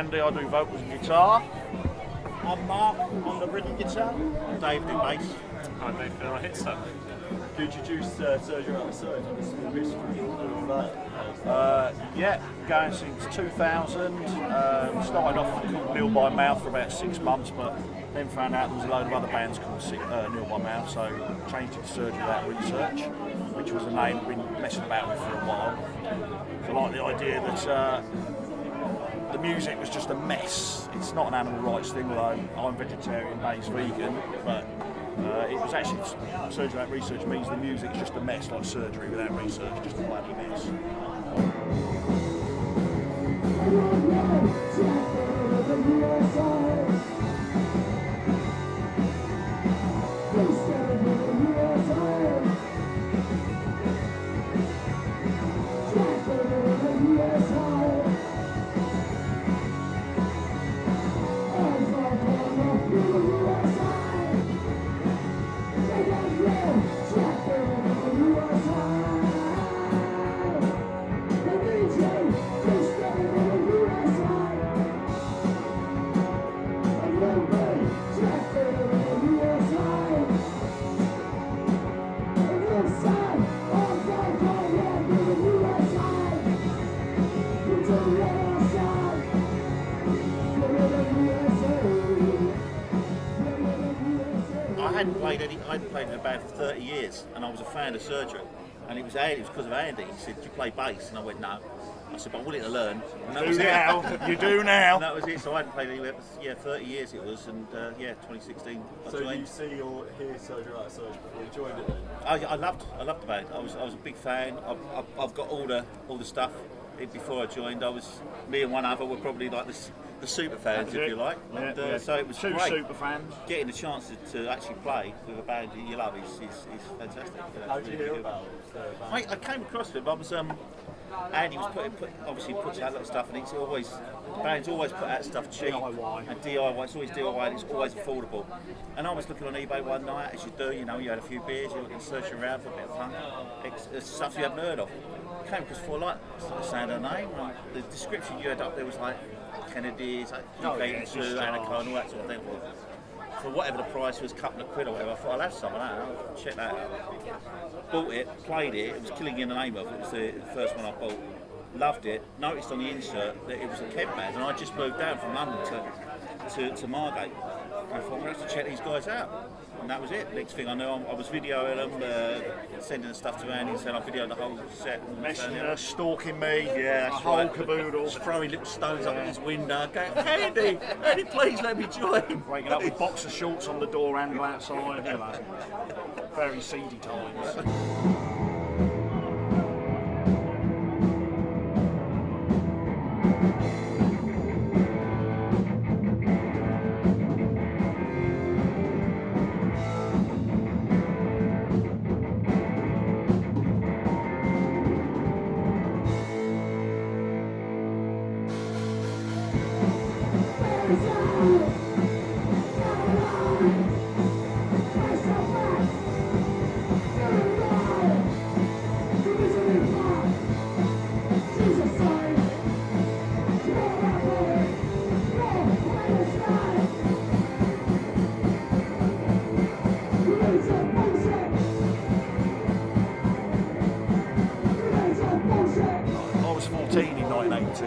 Andy, I do vocals and guitar. I'm Mark on the rhythm guitar. Dave do bass. I'm Dave and I hit stuff. You introduced Surgery Out of Surgery, the small history of that. Yeah, going since 2000. Started off called Nil by Mouth for about 6 months, but then found out there was a load of other bands called Nil by Mouth, so changed it to Surgery Without Research, which was a name I've been messing about with for a while. So I like the idea that the music was just a mess. It's not an animal rights thing, although I'm vegetarian-based vegan, but it was actually, surgery without research means the music's just a mess, like surgery without research, just a bloody mess. I hadn't played in a band for 30 years, and I was a fan of Surgery. And it was because of Andy. He said, "Do you play bass?" And I went, "No." I said, "But I'm willing to learn." And that was it. You do now. And that was it. So I hadn't played anywhere. 30 years it was, and 2016 I So joined. you see or hear Surgery Out of Surgery before you joined it then? I loved the band. I was a big fan. I've got all the stuff. Before I joined, me and one other were probably like the super fans, if you like. And, so it was two great. super fans. Getting the chance to actually play with a band you love is fantastic. How did you hear about it? I came across it. I was Andy was obviously puts out a lot of stuff, and bands always put out stuff cheap DIY. and DIY. It's always DIY, and it's always affordable. And I was looking on eBay one night, as you do. You had a few beers, you're searching around for a bit of fun. It's stuff you haven't heard of. Came across for the sound of the name. And the description you had up there was like Kennedy's, UK2, Anarcho, and all that sort of thing. For whatever the price was, a couple of quid or whatever, I thought I'll have some of that. I'll check that out. Bought it, played it. It was Killing in the Name of. It was the first one I bought. Loved it. Noticed on the insert that it was a Kent band, and I just moved down from London to Margate. And I thought, I'm going to have to check these guys out. And that was it. Next thing I know, I was videoing them, sending the stuff to Andy, and saying I videoed the whole set. Messing her, stalking me, yeah, a whole caboodle. Just throwing little stones up at his window, going, Andy, please let me join. Waking up with boxer shorts on the door handle outside, very seedy times.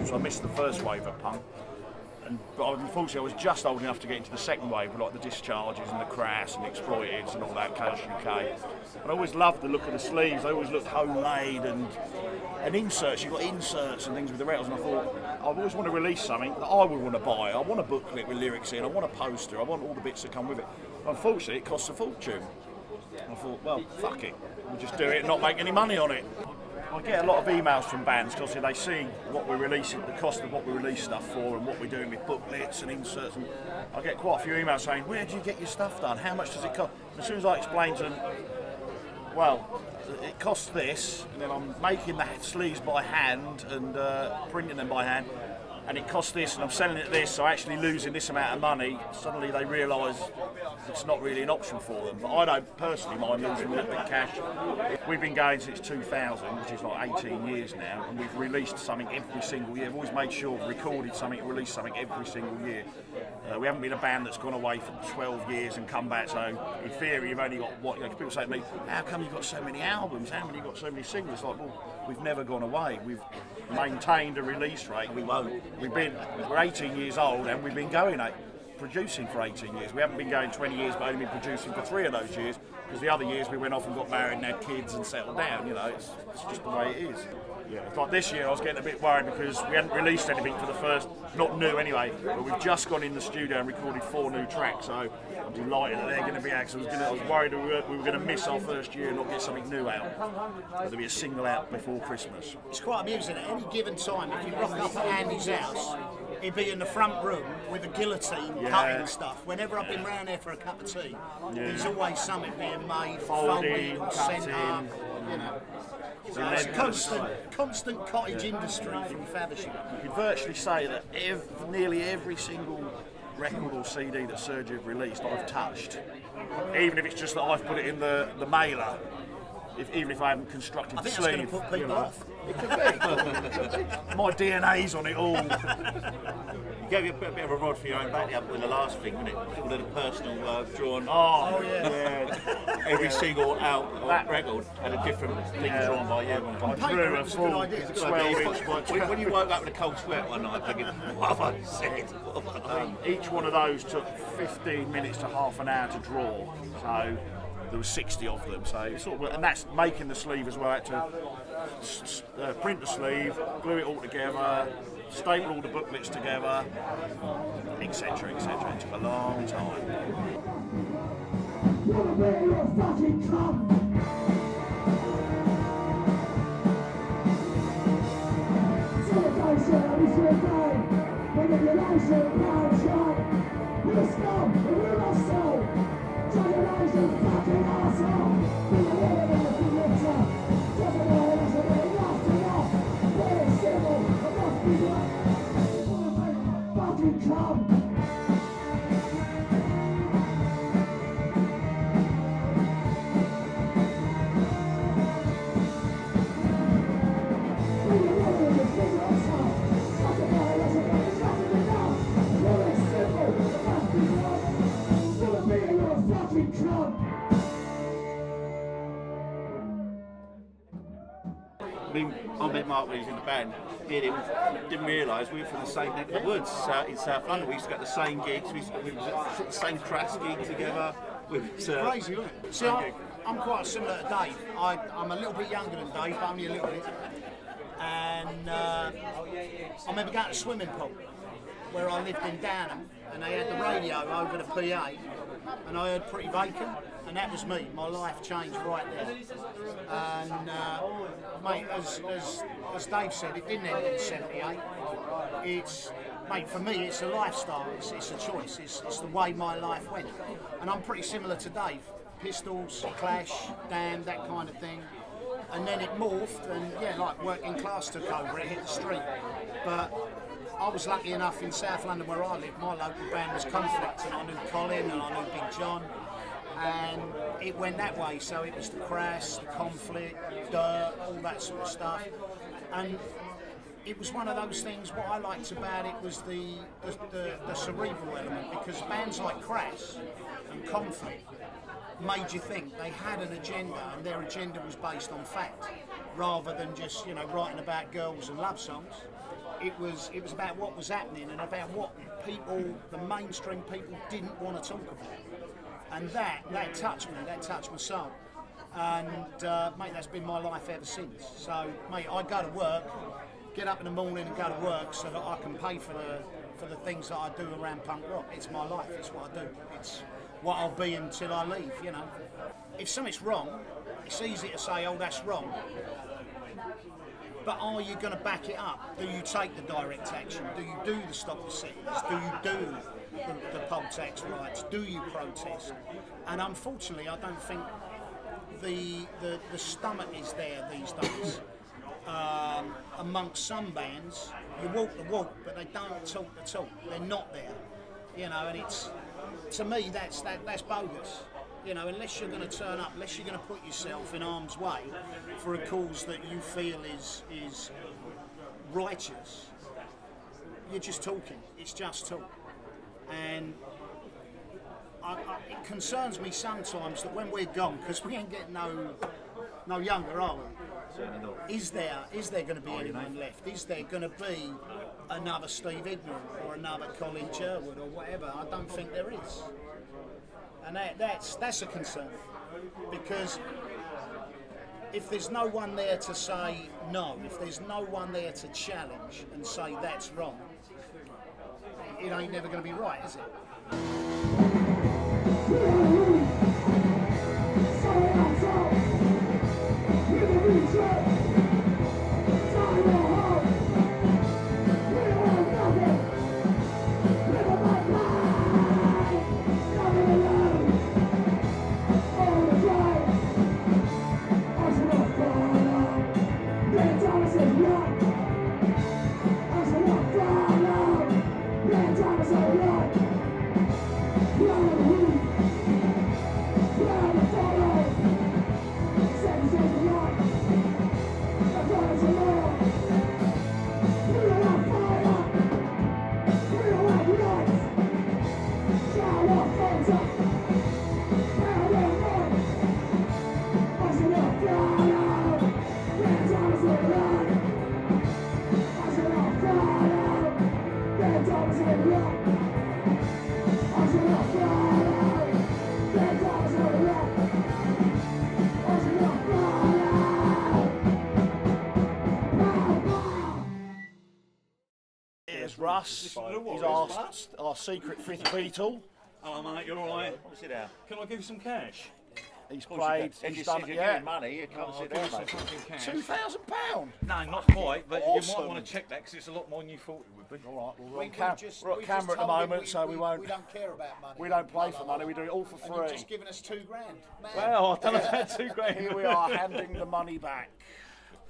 So I missed the first wave of punk, but unfortunately I was just old enough to get into the second wave, with like the Discharges and the Crass and the Exploiteds and all that Cash UK. And I always loved the look of the sleeves. They always looked homemade, and inserts. You got inserts and things with the rattles, and I thought I always want to release something that I would want to buy. I want a booklet with lyrics in. I want a poster. I want all the bits that come with it. Unfortunately, it costs a fortune. I thought, well, fuck it. We'll just do it and not make any money on it. I get a lot of emails from bands because they see what we're releasing, the cost of what we release stuff for, and what we're doing with booklets and inserts. And I get quite a few emails saying, "Where do you get your stuff done? How much does it cost?" And as soon as I explain to them, well, it costs this, and then I'm making the sleeves by hand and printing them by hand. and it costs this, and I'm selling it this, so actually losing this amount of money, suddenly they realise it's not really an option for them. But I don't personally mind losing a little bit of cash. We've been going since 2000, which is like 18 years now, and we've released something every single year. We've always made sure we've recorded something, released something every single year. We haven't been a band that's gone away for 12 years and come back, so in theory you've only got what, you know, people say to me, how come you've got so many albums, how come you've got so many singles? Like, well, we've never gone away. We've maintained a release rate. We won't. We're 18 years old and we've been going producing for 18 years. We haven't been going 20 years, but only been producing for 3 of those years, because the other years we went off and got married and had kids and settled down. You know, it's just the way it is. Yeah, it's like this year I was getting a bit worried because we hadn't released anything for the first, not new anyway, but we've just gone in the studio and recorded 4 new tracks, so I'm delighted that they're going to be out. I was worried we were going to miss our first year and not get something new out. There'll be a single out before Christmas. It's quite amusing. At any given time, if you rock up at Andy's house, he'd be in the front room with a guillotine cutting stuff. Whenever I've been round there for a cup of tea, there's always something being made, folded, sent up, you know. So it's a constant cottage industry from Faversham. You could virtually say that nearly every single record or CD that Sergio have released, I've touched. Even if it's just that I've put it in the mailer, even if I haven't constructed the sleeve. I think that's going to put people off. It could be. My DNA's on it all. You gave you a bit of a rod for your own back up with the last thing, wasn't it? All of the personal drawn. Oh yeah. Every single record had a different thing drawn by you. I drew a full 12-inch by When you woke up with a cold sweat one night, thinking, what have I said? Each one of those took 15 minutes to half an hour to draw. So there were 60 of them. So it's sort of, and that's making the sleeve as well. I had to print the sleeve, glue it all together, staple all the booklets together, etc., etc. It took a long time. I met Mark when he was in the band. Didn't realise we were from the same neck of the woods in South London. We used to go to the same gigs. We was at the same crass gig together. Crazy, isn't it? See, I'm quite similar to Dave. I'm a little bit younger than Dave, but only a little bit. And I remember going to a swimming pool where I lived in Downham, and they had the radio over the PA, and I heard Pretty Vacant, and that was me. My life changed right there. And mate, as Dave said, it didn't end in '78. Mate, for me, it's a lifestyle. It's a choice. It's the way my life went. And I'm pretty similar to Dave. Pistols, Clash, Damned, that kind of thing. And then it morphed, and yeah, like working class took over. It hit the street. But I was lucky enough in South London where I lived. My local band was Conflict, and I knew Colin and I knew Big John. And it went that way, so it was the Crass, the Conflict, Dirt, all that sort of stuff. And it was one of those things, what I liked about it was the cerebral element, because bands like Crass and Conflict made you think. They had an agenda, and their agenda was based on fact, rather than just, you know, writing about girls and love songs. It was about what was happening and about what people, the mainstream people, didn't want to talk about. And that touched me, that touched my soul. And mate, that's been my life ever since. So mate, I go to work, get up in the morning and go to work so that I can pay for the things that I do around punk rock. It's my life, it's what I do. It's what I'll be until I leave, you know. If something's wrong, it's easy to say, oh, that's wrong. But are you going to back it up? Do you take the direct action? Do you do the stop the cities? Do you do the poll tax riots? Do you protest? And unfortunately, I don't think the stomach is there these days amongst some bands, you walk the walk, but they don't talk the talk. They're not there, you know. And it's, to me, that's bogus. You know, unless you're going to turn up, unless you're going to put yourself in harm's way for a cause that you feel is righteous, you're just talking. It's just talk. And it concerns me sometimes that when we're gone, because we ain't getting no younger, are we? Is there going to be anyone left? Is there going to be another Steve Ignorant or another Colin Sherwood or whatever? I don't think there is. And that's a concern, because if there's no one there to say no, if there's no one there to challenge and say that's wrong, it ain't never going to be right, is it? Russ, he's our secret fifth Beatle. Oh mate, you're alright. Sit down. Can I give you some cash? He's played, If he's you done if it, you're yeah. giving money, you can't sit down, mate. £2,000. No, not quite, but you Awesome. might want to check that because it's a lot more than you thought it would be. All right, well, we're We on camera at the moment, so we won't. We don't care about money. We don't play for money. We do it all for And you've free. just given us $2,000. Man. Well, I don't know about £2,000. Here we are handing the money back.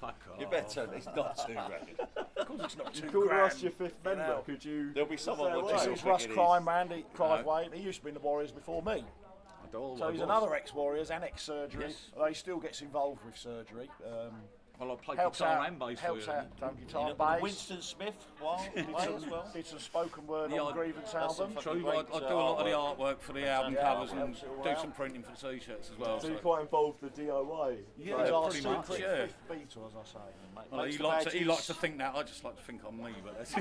Fuck off. You better. It's not $2,000. Of course, it's not Called Russ £2,000. your fifth member. Could you? There'll be someone say watching why? This this. is Russ Crime, Randy Clive Wade. He used to be in the Warriors before me. So he's another ex-Warriors and ex-surgery. Yes. Although he still gets involved with surgery. Well, I played Helps guitar out, and bass for helps you. out, done guitar, You know, bass. Winston Smith, as well. Did some spoken word Yeah, on Grievance that's album. some True, Great, I do a lot of the artwork for the album Yeah, covers and helps it all do out. some printing for the t-shirts as well. So So. you're quite involved with the DIY. Yeah, He's our pretty much, secret yeah. fifth Beatle, as I say. Well, Makes he the likes badges. to think that. I just like to think I'm me, but that's.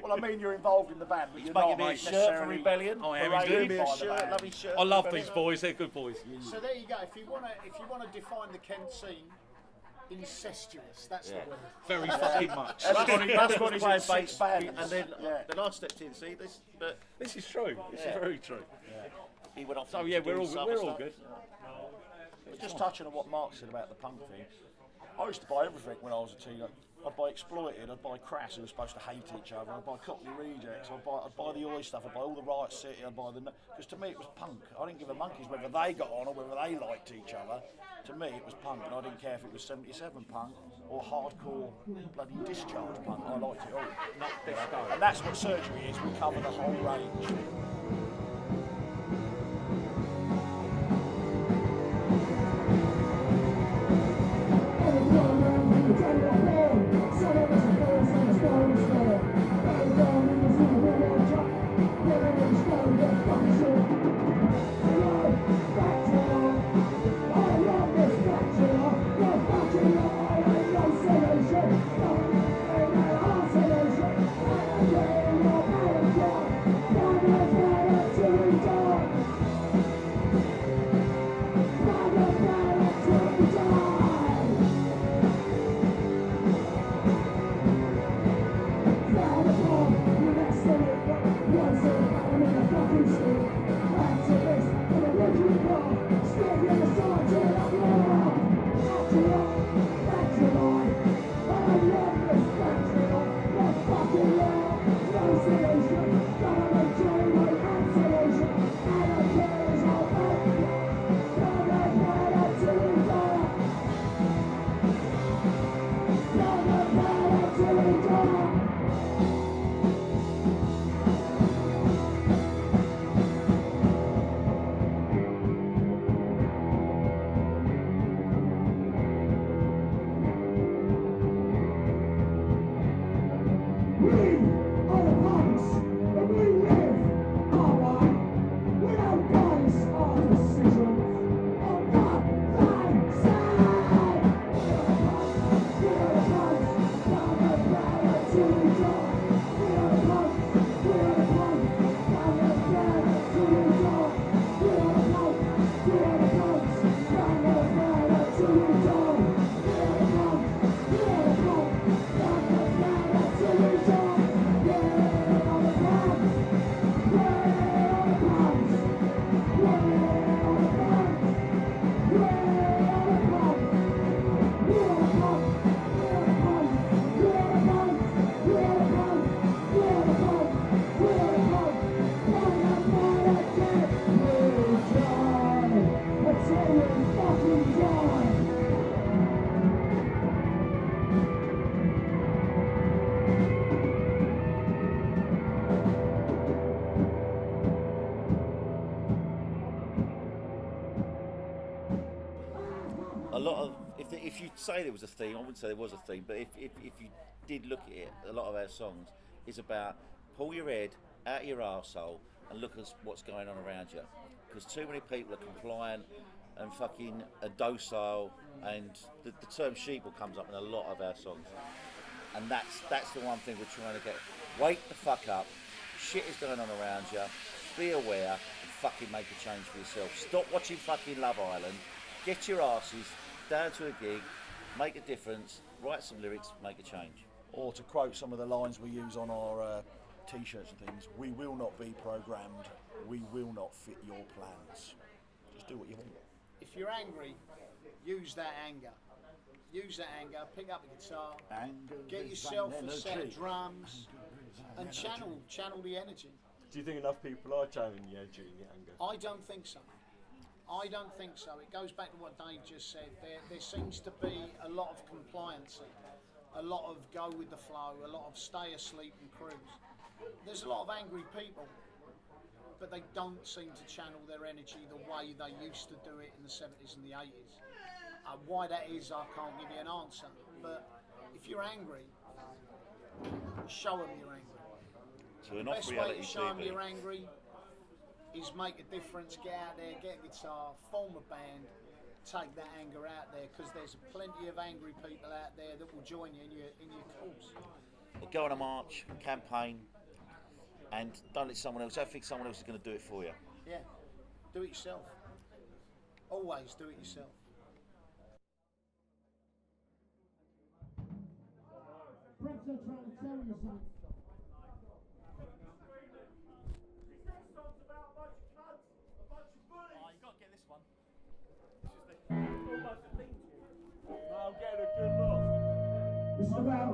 Well, I mean, you're involved in the band, but you're not Making me a shirt for necessarily Rebellion. I am paraded indeed. by Me a the shirt, band. lovely shirt. I love Rebellion. these boys. They're good boys. So there you go. If you want to define the Kent scene, incestuous. That's the word. Very fucking much. That's what he's in Playing six bass, bands. and then Yeah. then I stepped in. See this, but This is true. This is very true. he went off. So to yeah, do we're some all other we're all stuff. good. Just touching on what Mark said about the punk thing, I used to buy everything when I was a teenager. I'd buy Exploited, I'd buy Crass, who were supposed to hate each other, I'd buy Cockney Rejects, I'd buy the Oi stuff, I'd buy all the Riot City, I'd buy the... Because to me it was punk. I didn't give a monkeys whether they got on or whether they liked each other. To me it was punk, and I didn't care if it was 77 punk or hardcore bloody Discharge punk. I liked it all. Not disco. And that's what surgery is, we cover the whole range. Thank you. A lot of, if you say there was a theme, I wouldn't say there was a theme, but if you did look at it, a lot of our songs is about pull your head out of your arsehole and look at what's going on around you. Because too many people are compliant and fucking docile, and the term sheeple comes up in a lot of our songs. And that's the one thing we're trying to get. Wake the fuck up, shit is going on around you, be aware and fucking make a change for yourself. Stop watching fucking Love Island, get your asses down to a gig, make a difference, write some lyrics, make a change. Or to quote some of the lines we use on our t-shirts and things, we will not be programmed, we will not fit your plans. Just do what you want. If you're angry, use that anger. Use that anger, pick up a guitar, get yourself a set of drums, and channel the energy. Do you think enough people are channeling the energy and the anger? I don't think so. I don't think so. It goes back to what Dave just said. There seems to be a lot of compliancy, a lot of go with the flow, a lot of stay asleep and cruise. There's a lot of angry people, but they don't seem to channel their energy the way they used to do it in the 70s and the 80s. Why that is, I can't give you an answer. But if you're angry, show them you're angry. So we're The not best way reality to show them TV. you're angry is make a difference, get out there, get a guitar, form a band, take that anger out there, because there's plenty of angry people out there that will join you in your cause. Go on a march, campaign, and don't let someone else, don't think someone else is going to do it for you. Yeah, do it yourself. Always do it yourself. Perhaps they're trying to tell you something. I'm getting a good look. It's about